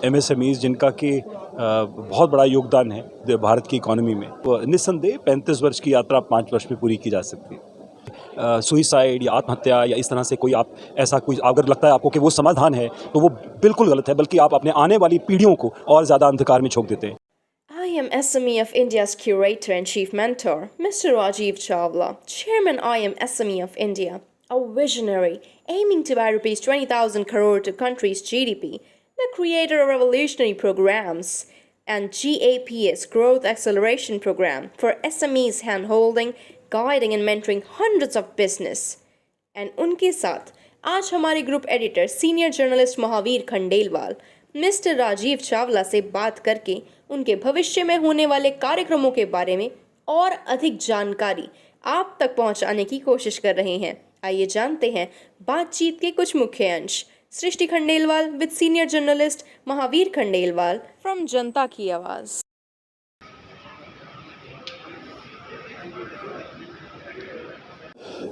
MSMEs जिनका कि बहुत बड़ा योगदान है भारत की इकोनॉमी में, तो निस्संदेह 35 वर्ष की यात्रा 5 वर्ष में पूरी की जा सकती है। सुइसाइड या आत्महत्या या इस तरह से कोई आप ऐसा कोई अगर लगता है आपको कि वो समाधान है तो वो बिल्कुल गलत है, बल्कि आप अपने आने वाली पीढ़ियों को और ज़्यादा अंधकार में झोंक देते हैं। IMSME of India's curator and chief mentor, Mr. Rajiv Chawla, Chairman IMSME of India, a visionary aiming to buy rupees 20,000 crore to country's GDP, the creator of revolutionary programs and GAPS Growth Acceleration Program for SMEs hand-holding, guiding and mentoring hundreds of business. And उनके साथ आज हमारे group editor senior journalist Mahavir Khandelwal mister Rajiv Chawla से बात करके उनके भविष्य में होने वाले कार्यक्रमों के बारे में और अधिक जानकारी आप तक पहुंचाने की कोशिश कर रहे हैं। आइए जानते हैं बातचीत के कुछ मुख्य अंश। Srishti Khandelwal with senior journalist Mahavir Khandelwal from जनता की आवाज।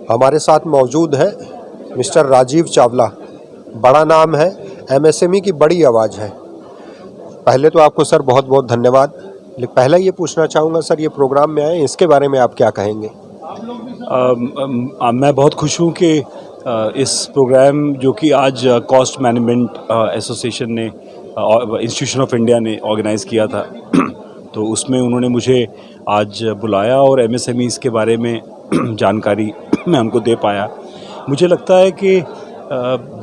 हमारे साथ मौजूद है मिस्टर राजीव चावला। बड़ा नाम है, MSME की बड़ी आवाज़ है। पहले तो आपको सर बहुत बहुत धन्यवाद। लेकिन पहला ये पूछना चाहूँगा सर, ये प्रोग्राम में आए, इसके बारे में आप क्या कहेंगे? मैं बहुत खुश हूँ कि इस प्रोग्राम जो कि आज कॉस्ट मैनेजमेंट एसोसिएशन ने इंस्टीट्यूशन ऑफ इंडिया ने ऑर्गेनाइज़ किया था तो उसमें उन्होंने मुझे आज बुलाया और MSMEs के बारे में जानकारी मैं उनको दे पाया। मुझे लगता है कि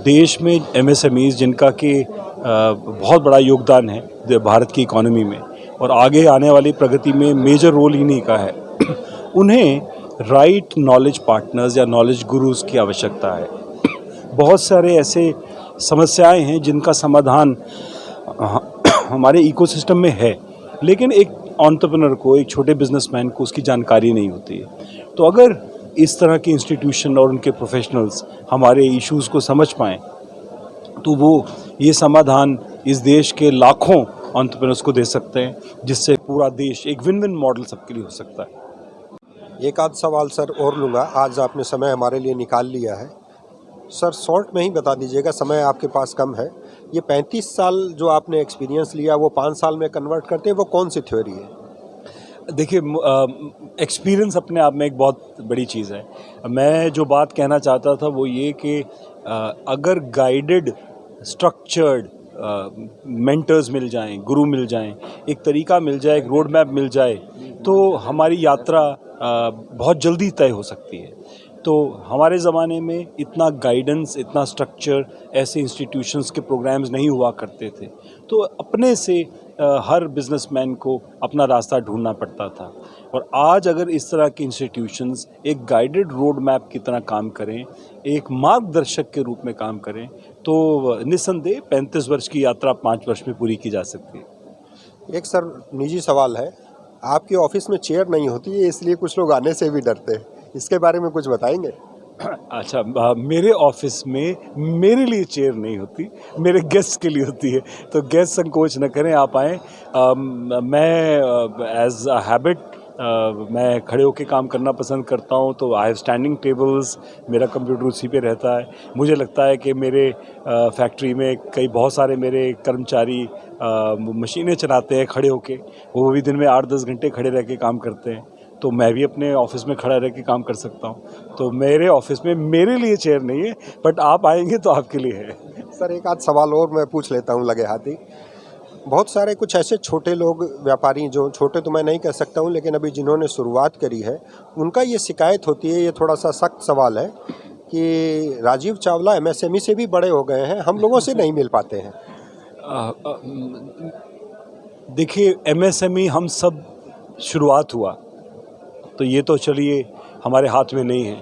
देश में MSMEs जिनका कि बहुत बड़ा योगदान है भारत की इकोनॉमी में और आगे आने वाली प्रगति में मेजर रोल इन्हीं का है, उन्हें राइट नॉलेज पार्टनर्स या नॉलेज गुरुज की आवश्यकता है। बहुत सारे ऐसे समस्याएं हैं जिनका समाधान हमारे इकोसिस्टम में है, लेकिन एक एंटरप्रेन्योर को, एक छोटे बिजनेसमैन को उसकी जानकारी नहीं होती है। तो अगर इस तरह के इंस्टीट्यूशन और उनके प्रोफेशनल्स हमारे इश्यूज़ को समझ पाएँ तो वो ये समाधान इस देश के लाखों एंटरप्रेन्योर्स को दे सकते हैं, जिससे पूरा देश एक विन विन मॉडल सबके लिए हो सकता है। एक आध सवाल सर और लूँगा, आज आपने समय हमारे लिए निकाल लिया है। सर शॉर्ट में ही बता दीजिएगा, समय आपके पास कम है। ये 35 साल जो आपने एक्सपीरियंस लिया वो 5 साल में कन्वर्ट करते हैं, वो कौन सी थ्योरी है? देखिए, एक्सपीरियंस अपने आप में एक बहुत बड़ी चीज़ है। मैं जो बात कहना चाहता था वो ये कि अगर गाइडेड स्ट्रक्चर्ड मेंटर्स मिल जाएं, गुरु मिल जाएं, एक तरीका मिल जाए, एक रोड मैप मिल जाए तो हमारी यात्रा बहुत जल्दी तय हो सकती है। तो हमारे ज़माने में इतना गाइडेंस, इतना स्ट्रक्चर, ऐसे इंस्टीट्यूशंस के प्रोग्राम्स नहीं हुआ करते थे, तो अपने से हर बिजनेसमैन को अपना रास्ता ढूंढना पड़ता था। और आज अगर इस तरह के इंस्टीट्यूशंस एक गाइडेड रोड मैप की तरह काम करें, एक मार्गदर्शक के रूप में काम करें, तो निस्संदेह 35 वर्ष की यात्रा 5 वर्ष में पूरी की जा सकती है। एक सर निजी सवाल है, आपके ऑफिस में चेयर नहीं होती है, इसलिए कुछ लोग आने से भी डरते हैं, इसके बारे में कुछ बताएंगे? अच्छा, मेरे ऑफिस में मेरे लिए चेयर नहीं होती, मेरे गेस्ट के लिए होती है, तो गेस्ट संकोच न करें, आप आएँ। मैं एज अ हैबिट मैं खड़े होकर काम करना पसंद करता हूँ, तो आई हैव स्टैंडिंग टेबल्स, मेरा कंप्यूटर उसी पे रहता है। मुझे लगता है कि मेरे फैक्ट्री में बहुत सारे मेरे कर्मचारी मशीनें चलाते हैं खड़े होके, वो भी दिन में 8-10 घंटे खड़े रह के काम करते हैं, तो मैं भी अपने ऑफिस में खड़ा रह के काम कर सकता हूँ। तो मेरे ऑफिस में मेरे लिए चेयर नहीं है, बट आप आएंगे तो आपके लिए है। सर एक आध सवाल और मैं पूछ लेता हूँ लगे हाथी। बहुत सारे कुछ ऐसे छोटे लोग, व्यापारी, जो छोटे तो मैं नहीं कह सकता हूँ, लेकिन अभी जिन्होंने शुरुआत करी है, उनका ये शिकायत होती है, ये थोड़ा सा सख्त सवाल है कि राजीव चावला MSME से भी बड़े हो गए हैं, हम लोगों से नहीं मिल पाते हैं। देखिए, MSME हम सब शुरुआत हुआ तो ये तो चलिए हमारे हाथ में नहीं है,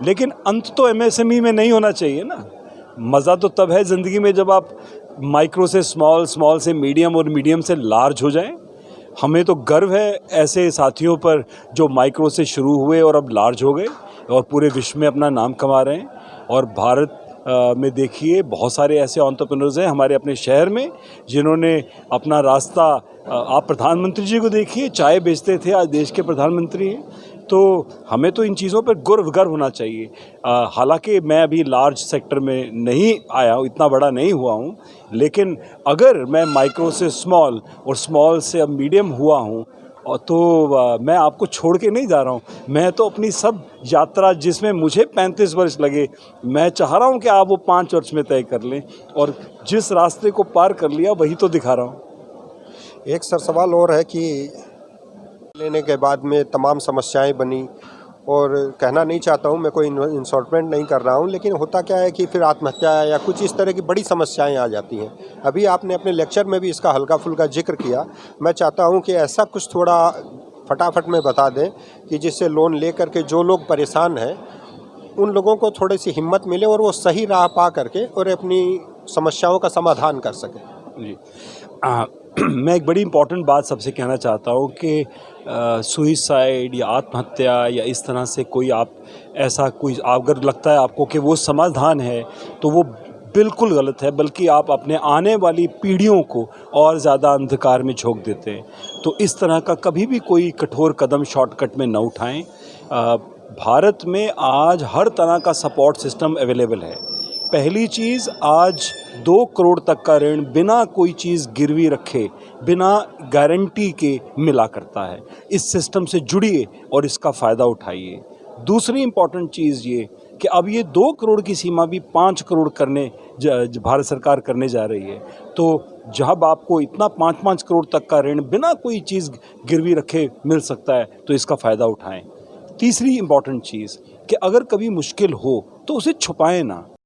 लेकिन अंत तो MSME में नहीं होना चाहिए ना। मज़ा तो तब है ज़िंदगी में जब आप माइक्रो से स्मॉल, स्मॉल से मीडियम और मीडियम से लार्ज हो जाएं। हमें तो गर्व है ऐसे साथियों पर जो माइक्रो से शुरू हुए और अब लार्ज हो गए और पूरे विश्व में अपना नाम कमा रहे हैं। और भारत में देखिए बहुत सारे ऐसे एंटरप्रेन्योर्स हैं हमारे अपने शहर में जिन्होंने अपना रास्ता, आप प्रधानमंत्री जी को देखिए, चाय बेचते थे, आज देश के प्रधानमंत्री हैं। तो हमें तो इन चीज़ों पर गर्व होना चाहिए। हालांकि मैं अभी लार्ज सेक्टर में नहीं आया हूँ, इतना बड़ा नहीं हुआ हूँ, लेकिन अगर मैं माइक्रो से स्मॉल और स्मॉल से अब मीडियम हुआ हूँ तो मैं आपको छोड़ के नहीं जा रहा हूँ। मैं तो अपनी सब यात्रा जिसमें मुझे 35 वर्ष लगे, मैं चाह रहा हूँ कि आप वो 5 वर्ष में तय कर लें, और जिस रास्ते को पार कर लिया वही तो दिखा रहा हूँ। एक सर सवाल और है कि लेने के बाद में तमाम समस्याएं बनी, और कहना नहीं चाहता हूं, मैं कोई इंसल्टमेंट नहीं कर रहा हूं, लेकिन होता क्या है कि फिर आत्महत्या या कुछ इस तरह की बड़ी समस्याएं आ जाती हैं। अभी आपने अपने लेक्चर में भी इसका हल्का फुल्का जिक्र किया। मैं चाहता हूं कि ऐसा कुछ थोड़ा फटाफट में बता दें कि जिससे लोन ले करके जो लोग परेशान हैं उन लोगों को थोड़ी सी हिम्मत मिले और वो सही राह पा करके और अपनी समस्याओं का समाधान कर सकें। जी, मैं एक बड़ी इम्पॉर्टेंट बात सबसे कहना चाहता हूँ कि सुइसाइड या आत्महत्या या इस तरह से कोई आप ऐसा कोई अगर लगता है आपको कि वो समाधान है तो वो बिल्कुल गलत है, बल्कि आप अपने आने वाली पीढ़ियों को और ज़्यादा अंधकार में झोंक देते हैं। तो इस तरह का कभी भी कोई कठोर कदम शॉर्टकट में न उठाएं। भारत में आज हर तरह का सपोर्ट सिस्टम अवेलेबल है। पहली चीज़, आज 2 करोड़ तक का ऋण बिना कोई चीज़ गिरवी रखे, बिना गारंटी के मिला करता है। इस सिस्टम से जुड़िए और इसका फ़ायदा उठाइए। दूसरी इम्पॉर्टेंट चीज़ ये कि अब ये 2 करोड़ की सीमा भी 5 करोड़ करने भारत सरकार करने जा रही है। तो जब आपको इतना 5-5 करोड़ तक का ऋण बिना कोई चीज़ गिरवी रखे मिल सकता है तो इसका फ़ायदा उठाएं। तीसरी इम्पॉर्टेंट चीज़ कि अगर कभी मुश्किल हो तो उसे छुपाएं ना।